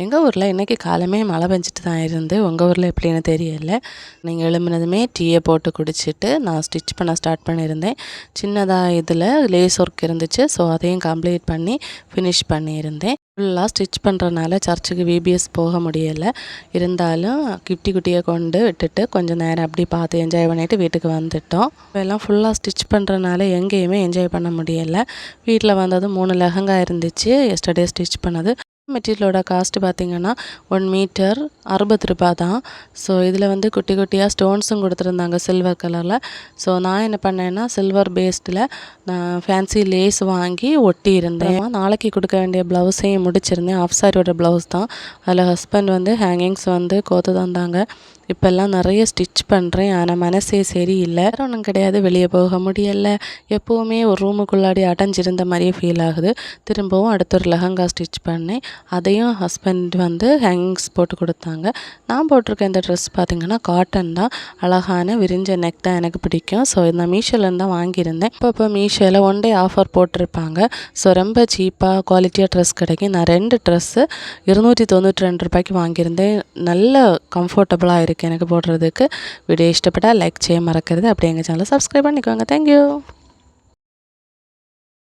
எங்கள் ஊரில் இன்றைக்கி காலமே மழை பெஞ்சிட்டு தான் இருந்து, உங்கள் ஊரில் எப்படின்னு தெரியல. நீங்கள் எழும்பினதுமே டீயை போட்டு குடிச்சிட்டு நான் ஸ்டிச் பண்ண ஸ்டார்ட் பண்ணியிருந்தேன். சின்னதாக இதில் லேஸ் ஒர்க் இருந்துச்சு, ஸோ அதையும் கம்ப்ளீட் பண்ணி ஃபினிஷ் பண்ணியிருந்தேன். ஃபுல்லாக ஸ்டிச் பண்ணுறனால சர்ச்சுக்கு விபிஎஸ் போக முடியலை. இருந்தாலும் குட்டி குட்டியை கொண்டு விட்டுட்டு கொஞ்சம் நேரம் அப்படி பார்த்து என்ஜாய் பண்ணிவிட்டு வீட்டுக்கு வந்துட்டோம். இப்போ எல்லாம் ஃபுல்லாக ஸ்டிச் பண்ணுறனால எங்கேயுமே என்ஜாய் பண்ண முடியலை. வீட்டில் வந்தது 3 லெஹங்கா இருந்துச்சு எஸ்டர்டே ஸ்டிச் பண்ணது. மெட்டீரியலோட காஸ்ட்டு பார்த்திங்கன்னா 1 மீட்டர் 60 ரூபா தான். ஸோ இதில் வந்து குட்டி குட்டியாக ஸ்டோன்ஸும் கொடுத்துருந்தாங்க சில்வர் கலரில். ஸோ நான் என்ன பண்ணேன்னா சில்வர் பேஸ்டில் நான் ஃபேன்சி லேஸ் வாங்கி ஒட்டி இருந்தேன். நாளைக்கு கொடுக்க வேண்டிய ப்ளவுஸையும் முடிச்சிருந்தேன். ஆஃப் சாரியோட ப்ளவுஸ் தான். அதில் ஹஸ்பண்ட் வந்து ஹேங்கிங்ஸ் வந்து கோத்து தந்தாங்க. இப்போல்லாம் நிறைய ஸ்டிச் பண்ணுறேன், ஆனால் மனசே சரியில்லை. வேறு ஒன்றும் கிடையாது, வெளியே போக முடியலை. எப்போவுமே ஒரு ரூமுக்குள்ளாடி அடைஞ்சிருந்த மாதிரியே ஃபீல் ஆகுது. திரும்பவும் அடுத்த ஒரு லெஹங்கா ஸ்டிச் பண்ணேன். அதையும் ஹஸ்பண்ட் வந்து ஹேங்கிங்ஸ் போட்டு கொடுத்தாங்க. நான் போட்டிருக்க இந்த ட்ரெஸ் பார்த்திங்கன்னா காட்டன் தான். அழகான விரிஞ்ச நெக் தான் எனக்கு பிடிக்கும். ஸோ இந்த மீஷோலேருந்து தான் வாங்கியிருந்தேன். இப்போ மீஷோவில் 1 டே ஆஃபர் போட்டிருப்பாங்க. ஸோ ரொம்ப சீப்பாக குவாலிட்டியாக ட்ரெஸ் கிடைக்கும். நான் 2 ட்ரெஸ்ஸு 292 ரூபாய்க்கு வாங்கியிருந்தேன். நல்ல கம்ஃபர்டபுளாக இருக்குது எனக்கு போடுறதுக்கு. வீடியோ இஷ்டப்பட்டால் லைக் செய்ய மறக்கிறது. அப்படியே எங்கள் சேனலை சப்ஸ்கிரைப் பண்ணிக்கோங்க. தேங்க்யூ.